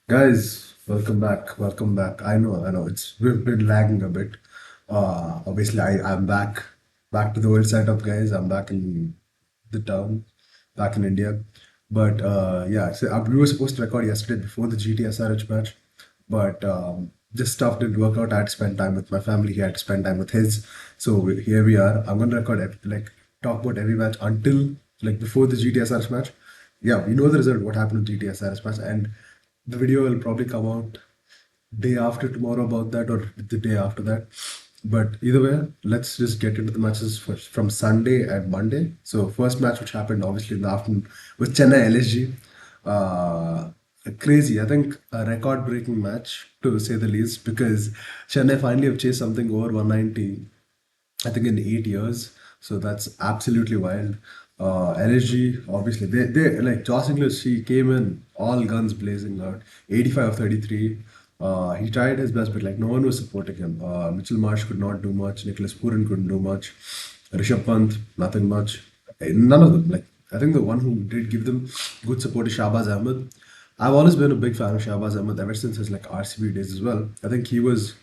Guys, welcome back. Welcome back. I know. We've been lagging a bit. Obviously, I'm back to the old setup, guys. I'm back in the town, back in India. But yeah, so we were supposed to record yesterday before the GT match, but this stuff didn't work out. I had to spend time with my family. He had to spend time with his. So here we are. I'm gonna record talk about every match until before the GTSRH match. Yeah, we know the result. What happened with GTSRH match, and the video will probably come out day after tomorrow about that or the day after that. But either way, let's just get into the matches first from Sunday and Monday. So first match which happened obviously in the afternoon was Chennai LSG. Uh, Crazy. I think a record-breaking match to say the least because Chennai finally have chased something over 190 I think in 8 years. So that's absolutely wild. LSG, obviously, they like Josh Inglis, he came in all guns blazing out, 85 of 33. He tried his best, but like no one was supporting him. Mitchell Marsh could not do much. Nicholas Puran couldn't do much. Rishabh Pant, nothing much. None of them. Like I think the one who did give them good support is Shahbaz Ahmed. I've always been a big fan of Shahbaz Ahmed ever since his like RCB days as well. I think he was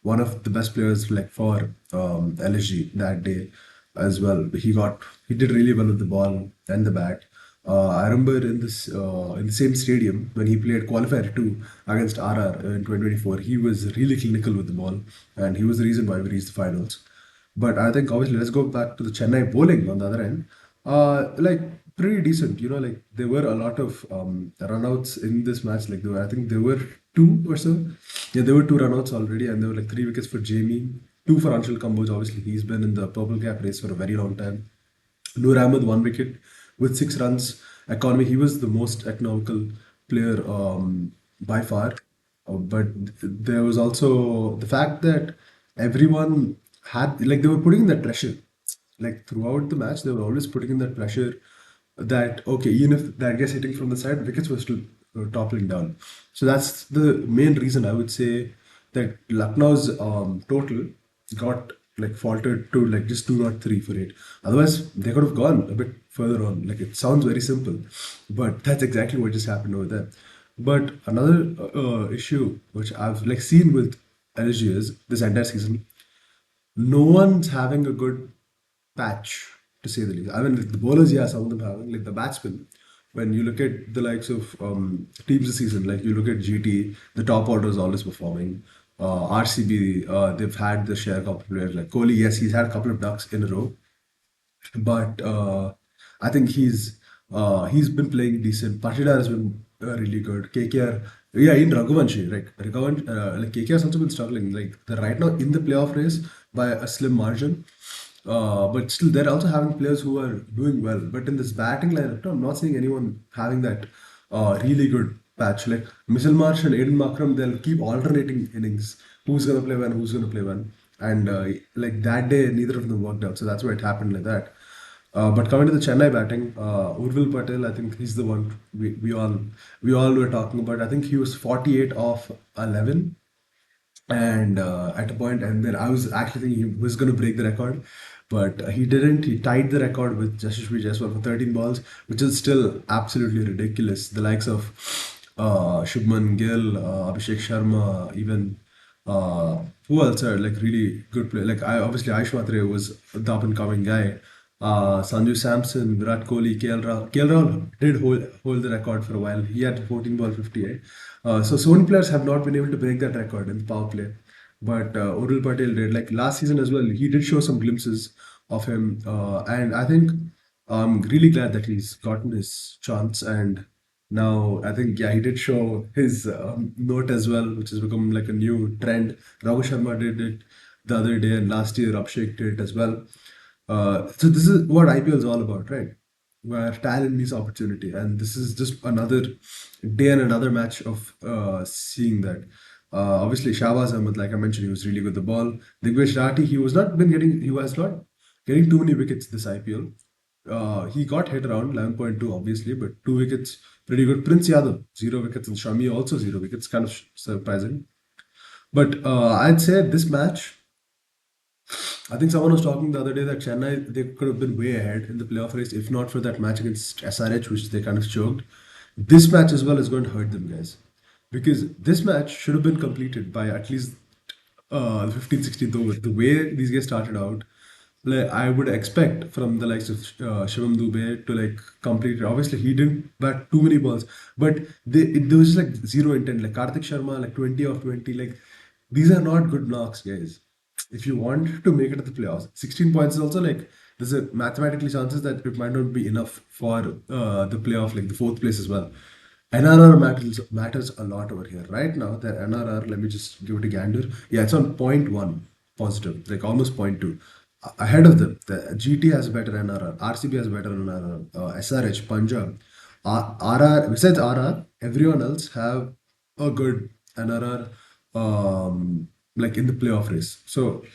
one of the best players like for LSG that day as well. He did really well with the ball and the bat. I remember in the same stadium when he played qualifier two against RR in 2024. He was really clinical with the ball, and he was the reason why we reached the finals. But I think obviously let's go back to the Chennai bowling on the other end. Like pretty decent, like there were a lot of runouts in this match. I think there were two or so. Yeah, there were two runouts already, and there were like three wickets for Jamie, two for Anshul Kamboj. Obviously, he's been in the purple cap race for a very long time. Noor Ahmed 1 wicket with 6 runs. Economy, he was the most economical player by far. But there was also the fact that everyone had, like, they were putting in that pressure. Like, throughout the match, they were always putting in that pressure that, okay, even if that gets hitting from the side, wickets were still toppling down. So that's the main reason I would say that Lucknow's total got like faltered to like just 203 for it. Otherwise, they could have gone a bit further on. Like it sounds very simple, but that's exactly what just happened over there. But another issue which I've like seen with LG is this entire season, no one's having a good patch to say the least. I mean, like, the bowlers, yeah, some of them having like the batsmen. When you look at the likes of teams this season, like you look at GT, the top order is always performing. RCB, they've had the share couple of players like Kohli. Yes, he's had a couple of ducks in a row, but I think he's been playing decent. Patidar has been really good. KKR, yeah, in Raghuvanshi, like like KKR has also been struggling. Like they're right now in the playoff race by a slim margin. But still, they're also having players who are doing well. But in this batting lineup, no, I'm not seeing anyone having that really good patch. Like Mitchell Marsh and Aiden Markram, they'll keep alternating innings. Who's gonna play when? Who's gonna play when? And like that day, neither of them worked out. So that's why it happened like that. But coming to the Chennai batting, Urvil Patel, I think he's the one we all were talking about. I think he was 48 off 11 and at a point, and then I was actually thinking he was going to break the record, but he didn't. He tied the record with Yashasvi Jaiswal for 13 balls, which is still absolutely ridiculous. The likes of Shubman Gill, Abhishek Sharma, even who else are like really good players. Like I obviously Aish Matre was the up and coming guy. Sanju Samson, Virat Kohli, KL Rahul did hold the record for a while. He had 14 ball 58. So many players have not been able to break that record in the power play. But Urul Patel did. Like last season as well, he did show some glimpses of him. And I think I'm really glad that he's gotten his chance. And now I think, yeah, he did show his note as well, which has become like a new trend. Raghu Sharma did it the other day, and last year Abhishek did it as well. So this is what IPL is all about, right? Where talent meets opportunity, and this is just another day and another match of seeing that. Obviously, Shahbaz Ahmed, like I mentioned, he was really good with the ball. Digvesh Rathi, he was not getting too many wickets this IPL. He got hit around 11.2, obviously, but 2 wickets, pretty good. Prince Yadav, 0 wickets, and Shami also 0 wickets, kind of surprising. But I'd say this match, I think someone was talking the other day that Chennai they could have been way ahead in the playoff race if not for that match against SRH, which they kind of choked. This match as well is going to hurt them, guys. because this match should have been completed by at least 15th, 16th over. The way these guys started out, like I would expect from the likes of Shivam Dubey to like complete it. Obviously, he didn't bat too many balls, but there was just like zero intent. Like Karthik Sharma, like 20 of 20. Like these are not good knocks, guys. If you want to make it to the playoffs, 16 points is also like there's a mathematically chances that it might not be enough for the playoff, like the fourth place as well. NRR matters a lot over here. Right now, the NRR, let me just give it a gander. Yeah, it's on point 0.1 positive, like almost point 0.2. Ahead of them, the GT has a better NRR, RCB has a better NRR, SRH, Punjab, RR, besides RR, everyone else have a good NRR, like in the playoff race. So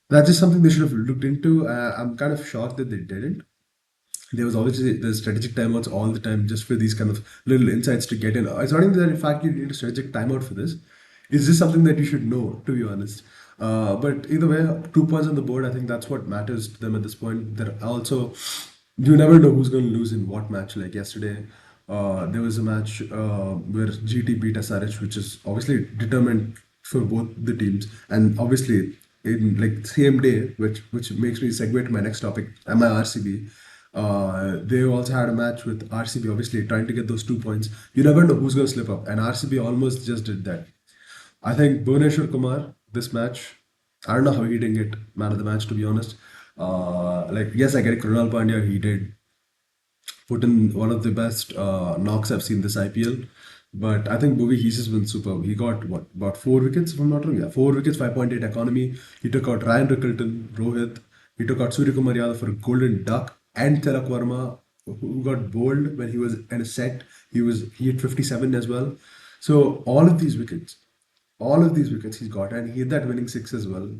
that's just something they should have looked into. I'm kind of shocked that they didn't. There was obviously the strategic timeouts all the time just for these kind of little insights to get in. It's not even that in fact you need a strategic timeout for this. It's just something that you should know, to be honest. But either way, 2 points on the board, I think that's what matters to them at this point. They're also, you never know who's going to lose in what match. Like yesterday, there was a match where GT beat SRH, which is obviously determined for both the teams. And obviously, in like same day, which makes me segue to my next topic, MI RCB. They also had a match with RCB, obviously trying to get those 2 points. You never know who's going to slip up, and RCB almost just did that. I think Bhuvneshwar Kumar, this match, I don't know how he didn't get man of the match, to be honest. Like, yes, I get it. Krunal Pandya, he did put in one of the best knocks I've seen this IPL. But I think Bhuvi, he's just been superb. He got what, about 4 wickets, if I'm not wrong? Yeah, 4 wickets, 5.8 economy. He took out Ryan Rickelton, Rohit. He took out Surya Kumar Yadav for a golden duck, and Tilak Verma, who got bowled when he was in a set. He hit 57 as well. So all of these wickets he's got, and he hit that winning six as well.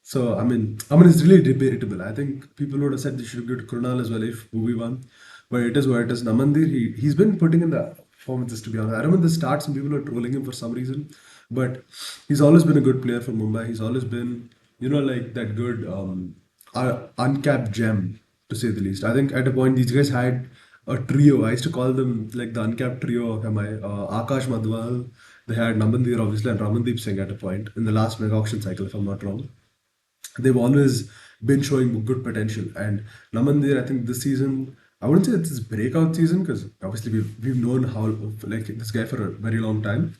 So I mean, it's really debatable. I think people would have said they should give to Krunal as well if Bhuvi won, but it is what it is. Namandir, he's been putting in the performances, to be honest. I remember the start, some people were trolling him for some reason, but he's always been a good player for Mumbai. He's always been, like that good uncapped gem, to say the least. I think at a point these guys had a trio. I used to call them like the uncapped trio of MI. Akash Madhwal, they had Namandir obviously and Ramandeep Singh at a point in the last mega auction cycle, if I'm not wrong. They've always been showing good potential. And Namandir, I think this season, I wouldn't say it's his breakout season because obviously we've known how like this guy for a very long time.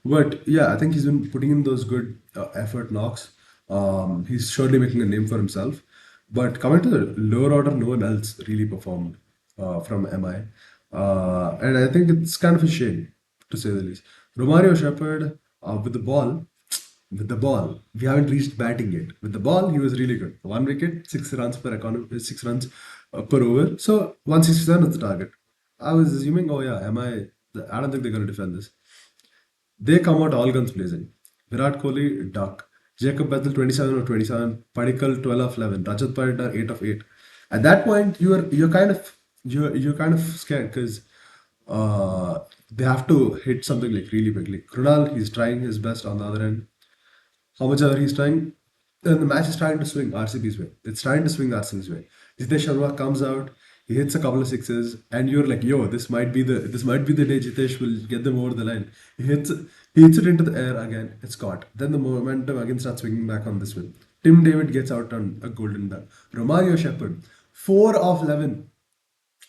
But yeah, I think he's been putting in those good effort knocks. He's surely making a name for himself. But coming to the lower order, no one else really performed from MI. And I think it's kind of a shame, to say the least. Romario Shepherd with the ball, we haven't reached batting yet. With the ball, he was really good. 1 wicket, 6 runs per economy, 6 runs per over. So 167 is the target. I was assuming, oh yeah, I don't think they're going to defend this. They come out all guns blazing. Virat Kohli, duck. Jacob Bethel, 27 of 27. Padikkal, 12 of 11. Rajat Patidar, 8 of 8. At that point, you're kind of scared because they have to hit something like really bigly. Krunal, he's trying his best on the other end. How much ever he's trying, and the match is trying to swing RCB's way. It's trying to swing RCB's way. Jitesh Sharma comes out, he hits a couple of sixes, and you're like, yo, this might be the day Jitesh will get them over the line. He hits it into the air again. It's caught. Then the momentum again starts swinging back on this one. Tim David gets out on a golden duck. Romario Shepherd, 4 of 11.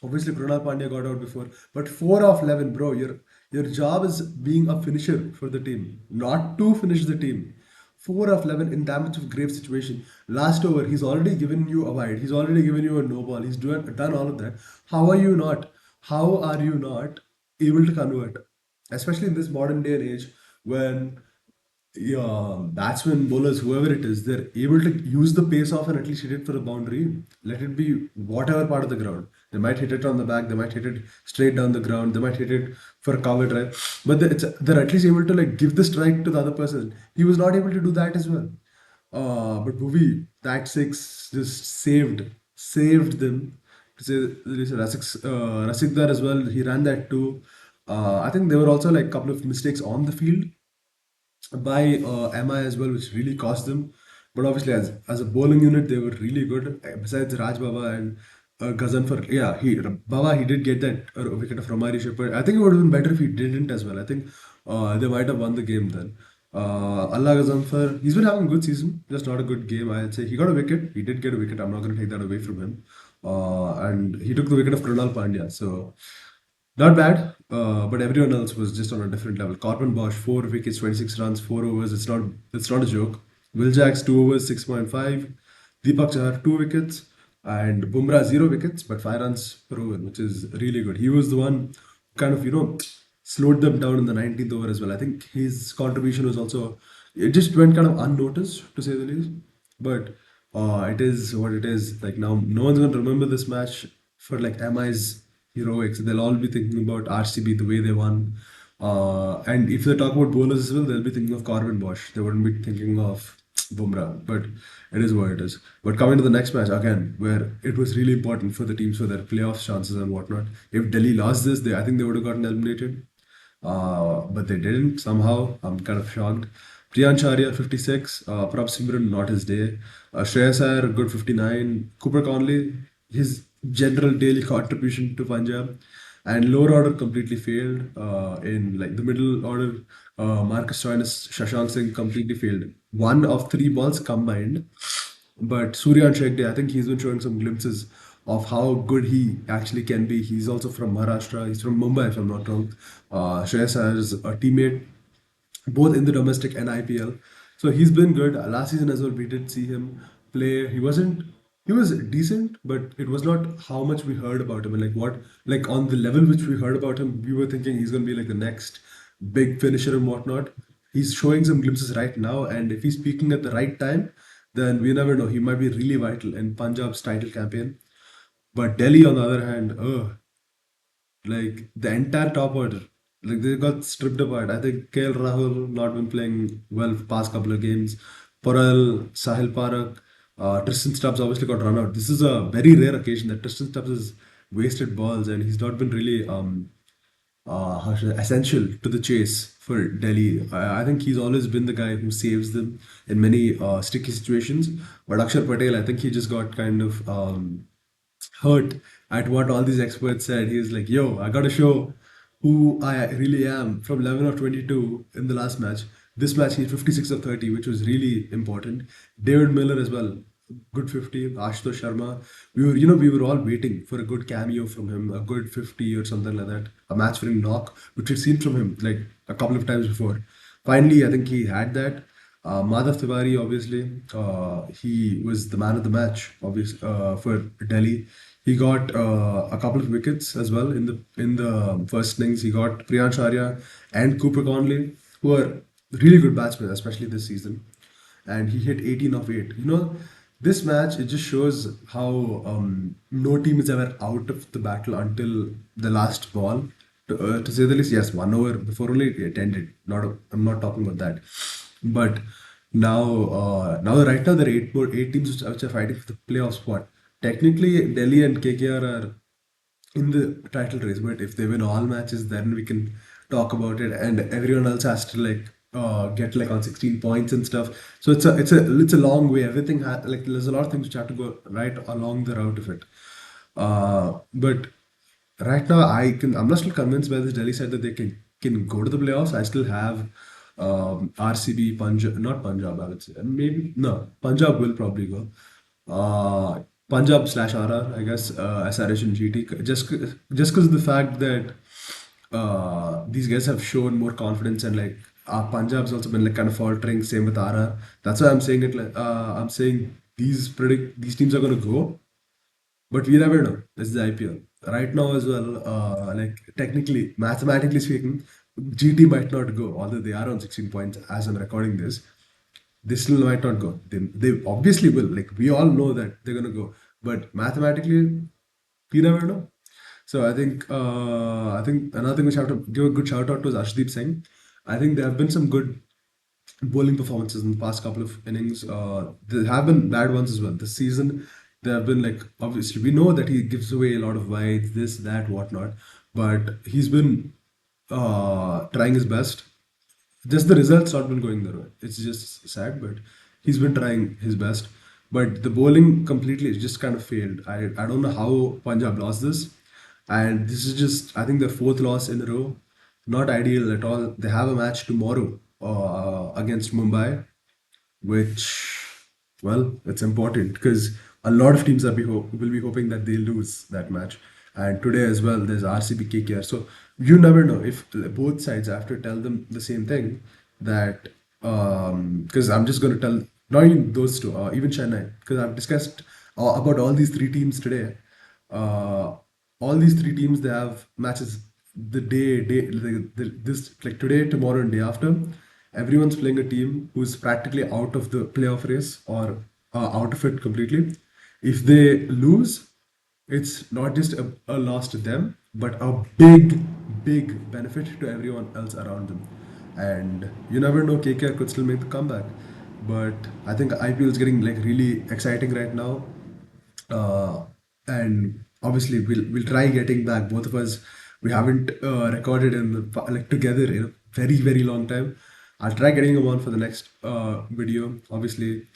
Obviously, Krunal Pandya got out before, but 4 of 11, bro. Your job is being a finisher for the team, not to finish the team. 4 of 11 in damage of grave situation. Last over, he's already given you a wide. He's already given you a no ball. He's done all of that. How are you not? How are you not able to convert? Especially in this modern day and age when batsmen, bowlers, whoever it is, they're able to use the pace off and at least hit it for a boundary. Let it be whatever part of the ground. They might hit it on the back, they might hit it straight down the ground, they might hit it for a cover drive, but they're at least able to like give the strike to the other person. He was not able to do that as well. But Bhuvi, that six just saved them. To say Rasikdar as well, he ran that too. I think there were also like a couple of mistakes on the field by MI as well, which really cost them. But obviously, as a bowling unit, they were really good. Besides Raj Baba and Ghazanfar, yeah, Baba he did get that wicket of Ramari Shepherd. I think it would have been better if he didn't as well. I think they might have won the game then. Allah Gazanfar, he's been having a good season, just not a good game. I'd say he got a wicket. He did get a wicket. I'm not going to take that away from him. And he took the wicket of Krunal Pandya. So not bad, but everyone else was just on a different level. Corbin Bosch, 4 wickets, 26 runs, 4 overs. It's not a joke. Will Jacks, 2 overs, 6.5. Deepak Chahar, 2 wickets, and Bumrah 0 wickets, but 5 runs per over, which is really good. He was the one who kind of slowed them down in the 19th over as well. I think his contribution was also, it just went kind of unnoticed to say the least. But it is what it is. Like now, no one's going to remember this match for like MI's heroics. They'll all be thinking about RCB, the way they won. And if they talk about bowlers as well, they'll be thinking of Corbin Bosch. They wouldn't be thinking of Bumrah. But it is what it is. But coming to the next match again, where it was really important for the teams for their playoff chances and whatnot. If Delhi lost this, I think they would have gotten eliminated. But they didn't somehow. I'm kind of shocked. Priyan Sharia 56, Prab Simran not his day. Shreyas Iyer good 59. Cooper Conley, his general daily contribution to Punjab, and lower order completely failed. In like the middle order, Marcus Stoinis, Shashank Singh completely failed. One of three balls combined, but Suryan Shekde, I think he's been showing some glimpses of how good he actually can be. He's also from Maharashtra. He's from Mumbai, if I'm not wrong. Shreyas Iyer is a teammate both in the domestic and IPL. So he's been good. Last season as well, we did see him play. He was decent, but it was not how much we heard about him. And like on the level which we heard about him, we were thinking he's going to be like the next big finisher and whatnot. He's showing some glimpses right now. And if he's peaking at the right time, then we never know. He might be really vital in Punjab's title campaign. But Delhi, on the other hand, like the entire top order, like they got stripped apart. I think KL Rahul not been playing well for past couple of games. Paral, Sahil Parak, Tristan Stubbs obviously got run out. This is a very rare occasion that Tristan Stubbs has wasted balls and he's not been really how should essential to the chase for Delhi. I think he's always been the guy who saves them in many sticky situations. But Akshar Patel, I think he just got kind of hurt at what all these experts said. He's like, yo, I got to show who I really am from 11 of 22 in the last match. This match, he's 56 of 30, which was really important. David Miller as well, good 50. Ashutosh Sharma, we were all waiting for a good cameo from him, a good 50 or something like that, a match-winning knock, which we've seen from him like a couple of times before. Finally, I think he had that. Madhav Tiwari, obviously, he was the man of the match, obviously, for Delhi. He got a couple of wickets as well in the first innings. He got Priyan Sharia and Cooper Conley, who are really good batsmen, especially this season. And he hit 18 of 8. This match, it just shows how no team is ever out of the battle until the last ball. To say the least, yes, 1 over before only it ended. I'm not talking about that. But now right now there are eight teams which are fighting for the playoff spot. Technically, Delhi and KKR are in the title race, but if they win all matches, then we can talk about it, and everyone else has to like get like on 16 points and stuff. So it's a long way. Like there's a lot of things which have to go right along the route of it. But right now, I'm not still convinced by this Delhi side that they can go to the playoffs. I still have RCB, Punjab, not Punjab. I would say maybe no. Punjab will probably go. Punjab slash RR, I guess, SRH and GT. Just because of the fact that these guys have shown more confidence and like Punjab's also been like kind of faltering. Same with RR. That's why I'm saying it. Like I'm saying these teams are gonna go. But we never know. This is the IPL. Right now as well, like technically, mathematically speaking, GT might not go, although they are on 16 points as I'm recording this. They still might not go. They obviously will. Like we all know that they're gonna go. But mathematically, we never know. So I think another thing which I have to give a good shout out to is Ashdeep Singh. I think there have been some good bowling performances in the past couple of innings. There have been bad ones as well. This season, there have been like obviously we know that he gives away a lot of wides, this, that, whatnot, but he's been trying his best. Just the results not been going their way. It's just sad, but he's been trying his best. But the bowling completely just kind of failed. I don't know how Punjab lost this, and this is just I think their fourth loss in a row. not ideal at all. They have a match tomorrow against Mumbai, which, well, it's important because a lot of teams will be hoping that they lose that match. And today as well, there's RCB KKR. So you never know if both sides have to tell them the same thing, that because I'm just going to tell not even those two, even Chennai, because I've discussed about all these three teams today. Uh, all these three teams, they have matches this, like today, tomorrow, and day after. Everyone's playing a team who's practically out of the playoff race, or out of it completely. If they lose, it's not just a loss to them, but a big benefit to everyone else around them. And you never know, KKR could still make the comeback. But I think IPL is getting like really exciting right now. uh, and obviously we'll try getting back. Both of us, we haven't recorded in like together in a very long time. I'll try getting him on for the next video. Obviously,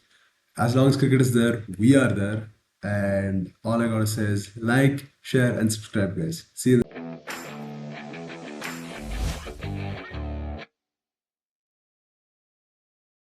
as long as cricket is there, we are there. And all I gotta say is like, share, and subscribe, guys. See you.